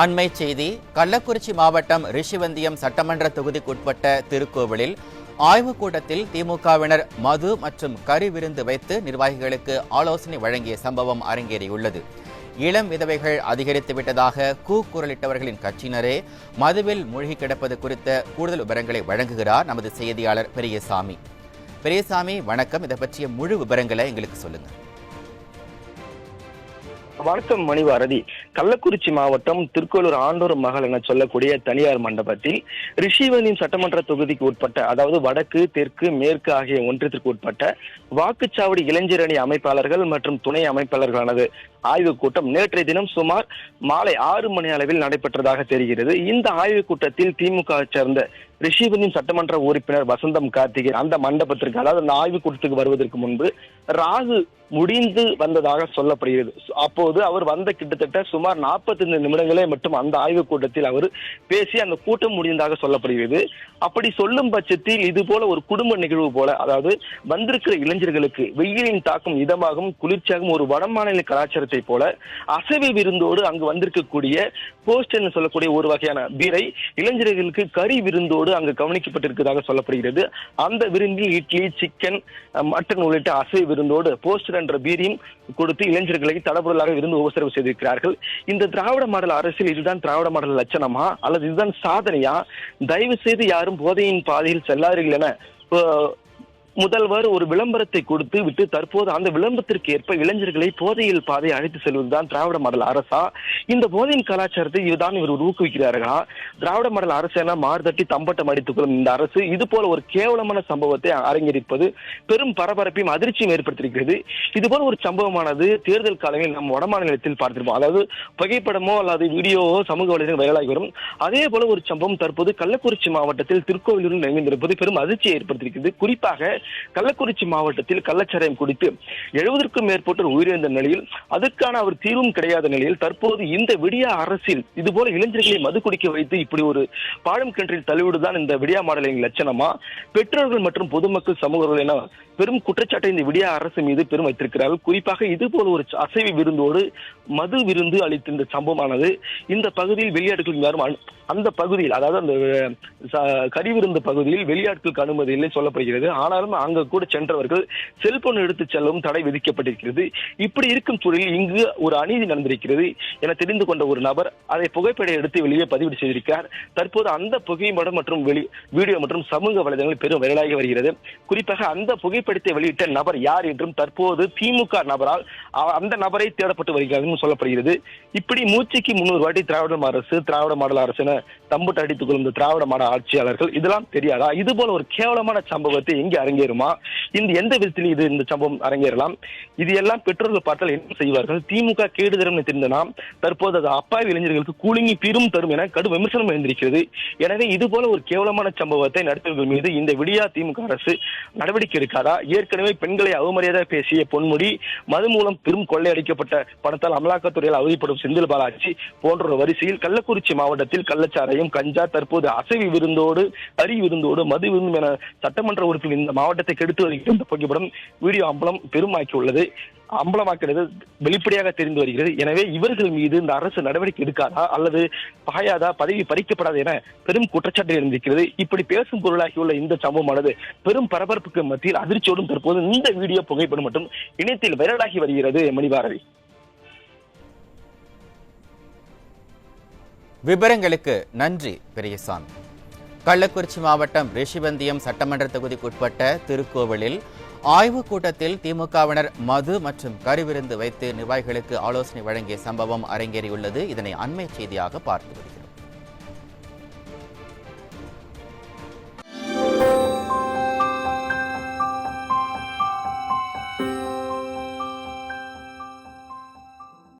அண்மை செய்தி. கள்ளக்குறிச்சி மாவட்டம் ரிஷிவந்தியம் சட்டமன்ற தொகுதிக்குட்பட்ட திருக்கோவிலில் ஆய்வுக் கூட்டத்தில் திமுகவினர் மது மற்றும் கறி விருந்து வைத்து நிர்வாகிகளுக்கு ஆலோசனை வழங்கிய சம்பவம் அரங்கேறியுள்ளது. இளம் விதவைகள் அதிகரித்துவிட்டதாக கூக்குரலிட்டவர்களின் கட்சியினரே மதுவில் மூழ்கி கிடப்பது குறித்த கூடுதல் விவரங்களை வழங்குகிறார் நமது செய்தியாளர் பெரியசாமி. பெரியசாமி, வணக்கம். இதை பற்றிய முழு விவரங்களை எங்களுக்கு சொல்லுங்க. வணக்கம் மணிவாரதி. கள்ளக்குறிச்சி மாவட்டம் திருக்கோளூர் ஆண்டோர் மகள் என சொல்லக்கூடிய தனியார் மண்டபத்தில் ரிஷிவந்தியம் சட்டமன்ற தொகுதிக்கு உட்பட்ட, அதாவது வடக்கு, தெற்கு, மேற்கு ஆகிய ஒன்றியத்திற்கு உட்பட்ட வாக்குச்சாவடி இளைஞர் அணி அமைப்பாளர்கள் மற்றும் துணை அமைப்பாளர்களானது ஆய்வுக் கூட்டம் நேற்றைய தினம் சுமார் மாலை 6 மணி அளவில் நடைபெற்றதாக தெரிகிறது. இந்த ஆய்வுக் கூட்டத்தில் திமுக சேர்ந்த ரிஷிவந்தியம் சட்டமன்ற உறுப்பினர் வசந்தம் கார்த்திகேயன் அந்த மண்டபத்திற்கு, அதாவது அந்த ஆய்வுக் கூட்டத்துக்கு வருவதற்கு முன்பு ராகு முடிந்து வந்ததாக சொல்லப்படுகிறது. அப்போது அவர் வந்த கிட்டத்தட்ட சுமார் 45 நிமிடங்களே மட்டும் அந்த ஆய்வுக் கூட்டத்தில் அவர் பேசி அந்த கூட்டம் முடிந்ததாக சொல்லப்படுகிறது. அப்படி சொல்லும் பட்சத்தில் இது போல ஒரு குடும்ப நிகழ்வு போல, அதாவது வந்திருக்கிற இளைஞர்களுக்கு வெயிலின் தாக்கம் இதமாகவும் குளிர்ச்சியாகவும் ஒரு வடமாநில கலாச்சாரத்தை போல அசைவ விருந்தோடு அங்கு வந்திருக்கக்கூடிய போஸ்ட் என்று சொல்லக்கூடிய ஒரு வகையான பீரை இளைஞர்களுக்கு கறி விருந்தோடு அங்கு கவனிக்கப்பட்டிருக்கிறதாக சொல்லப்படுகிறது. அந்த விருந்தில் இட்லி, சிக்கன், மட்டன் உள்ளிட்ட அசைவ விருந்தோடு போஸ்டர் என்ற பீரியும் கொடுத்து இளைஞர்களை தடபுடலாக விருந்து உபசரிப்பு செய்திருக்கிறார்கள். இந்த திராவிட மாடல் அரசியல் இதுதான் திராவிட மாடல் லட்சணமா அல்லது இதுதான் சாதனையா? தயவு செய்து யாரும் போதையின் பாதையில் செல்லாதீர்கள் என முதல்வர் ஒரு விளம்பரத்தை கொடுத்து விட்டு தற்போது அந்த விளம்பரத்திற்கு ஏற்ப இளைஞர்களை போதையில் பாதை அழைத்து செல்வதுதான் திராவிட மாடல் அரசா? இந்த போதையின் கலாச்சாரத்தை இதுதான் இவர் ஊக்குவிக்கிறார்களா? திராவிட மாடல் அரசு என மார்தட்டி தம்பட்டம் அடித்துக் கொள்ளும் இந்த அரசு இது போல ஒரு கேவலமான சம்பவத்தை அரங்கேறிப்பது பெரும் பரபரப்பையும் அதிர்ச்சியும் ஏற்படுத்தியிருக்கிறது. இது போல ஒரு சம்பவமானது தேர்தல் காலங்களில் நம் வடமாநிலத்தில் பார்த்திருப்போம். அதாவது புகைப்படமோ அல்லது வீடியோவோ சமூக வலைதளம் வைரலாகி வரும். அதே போல ஒரு சம்பவம் தற்போது கள்ளக்குறிச்சி மாவட்டத்தில் திருக்கோவிலூரில் நிகழ்ந்திருப்பது பெரும் அதிர்ச்சியை ஏற்படுத்தியிருக்கிறது. குறிப்பாக கள்ளக்குறிச்சி மாவட்டத்தில் கள்ளச்சாராயம் குடித்து 70க்கும் மேற்பட்டோர் உயிரிழந்த நிலையில் அதற்கான அவர் தீர்வும் கிடையாத நிலையில் தற்போது இந்த விடியா அரசில் இதுபோல இளைஞர்களை மது குடிக்க வைத்து இப்படி ஒரு பாழும் கிணற்றில் தள்ளிவிடுதான் இந்த விடியா மாடலின் லட்சணமா? பெற்றோர்கள் மற்றும் பொதுமக்கள் சமூகங்கள் என பெரும் குற்றச்சாட்டை இந்த விடியா அரசு மீது பெரும் வைத்திருக்கிறார்கள். குறிப்பாக இது போல ஒரு அசைவ விருந்தோடு மது விருந்து அளித்த இந்த சம்பவமானது இந்த பகுதியில் வெளியாட்கள் யாரும் அந்த பகுதியில், அதாவது அந்த கறி விருந்து பகுதியில் வெளியாட்களுக்கு அனுமதி இல்லை சொல்லப்படுகிறது. ஆனாலும் அங்கு கூட சென்றவர்கள் செல்போன் எடுத்து செல்லவும் தடை விதிக்கப்பட்டிருக்கிறது. இப்படி இருக்கும் சூழலில் இங்கு ஒரு அநீதி நடந்திருக்கிறது என தெரிந்து கொண்ட ஒரு நபர் அதை புகைப்படம் எடுத்து வெளியே பதிவு செய்திருக்கிறார். தற்போது அந்த புகைப்படம் மற்றும் வீடியோ மற்றும் சமூக வலைதளங்கள் பெரும் வைரலாகி வருகிறது. குறிப்பாக அந்த புகைப்படத்தை வெளியிட்ட நபர் யார் என்றும் தற்போது திமுக நபரால் அந்த நபரை தேடப்பட்டு வருகிறது சொல்லப்படுகிறது. இப்படி மூச்சுக்கு 300 வாட்டி திராவிட மாடல் அரசு தம்புட்டு அடித்துக் கொள்ளும் திராவிட மாடல் ஆட்சியாளர்கள் இதெல்லாம் தெரியாதா? இது போல ஒரு கேவலமான சம்பவத்தை எங்கே அரங்கேறுமா? எந்த விதத்தில் இந்த சம்பவம் அரங்கேறலாம்? இது எல்லாம் பெற்றோர்கள் பார்த்தால் என்ன செய்வார்கள்? திமுக கேடுதரம் தெரிந்த தற்போது அது அப்பாவி இளைஞர்களுக்கு கூலிங்கி பீரும் தரும் என கடும் விமர்சனம் எழுந்திருக்கிறது. எனவே இது போல ஒரு கேவலமான சம்பவத்தை நடத்துவர்கள் மீது இந்த விடியா திமுக அரசு நடவடிக்கை எடுக்காதா? ஏற்கனவே பெண்களை அவமரியாதை பேசிய பொன்முடி, மது மூலம் பெரும் கொள்ளையடிக்கப்பட்ட பணத்தால் அமலாக்கத்துறையால் அவதிப்படும் செந்தில் பாலாஜி போன்ற வரிசையில் கள்ளக்குறிச்சி மாவட்டத்தில் கள்ளச்சாராயம், கஞ்சா, தற்போது அசைவி விருந்தோடு கறி விருந்தோடு மது விருந்தும் என சட்டமன்ற உறுப்பினர் இந்த மாவட்டத்தை கெடுத்து வருகிற இந்த புகைப்படம் வீடியோ அம்பலமாக்கிறது வெளிப்படையாக தெரிந்து வருகிறது. எனவே இவர்கள் மீது இந்த அரசு நடவடிக்கை எடுக்காதா அல்லது பாயாதா, பதவி பறிக்கப்படாது என பெரும் குற்றச்சாட்டு இருந்திருக்கிறது. இப்படி பேசும் பொருளாகியுள்ள இந்த சம்பவமானது பெரும் பரபரப்புக்கு மத்தியில் அதிர்ச்சியோடும் தற்போது இந்த வீடியோ புகைப்படம் மற்றும் இணையத்தில் வைரலாகி வருகிறது. மணிபாரதி, விவரங்களுக்கு நன்றி பெரியசாமி. கள்ளக்குறிச்சி மாவட்டம் ரிஷிவந்தியம் சட்டமன்ற தொகுதிக்குட்பட்ட திருக்கோவிலில் ஆய்வுக் கூட்டத்தில் திமுகவினர் மது மற்றும் கறி விருந்து வைத்து நிர்வாகிகளுக்கு ஆலோசனை வழங்கிய சம்பவம் அரங்கேறியுள்ளது. இதனை அண்மை செய்தியாக பார்த்து வருகிறோம்.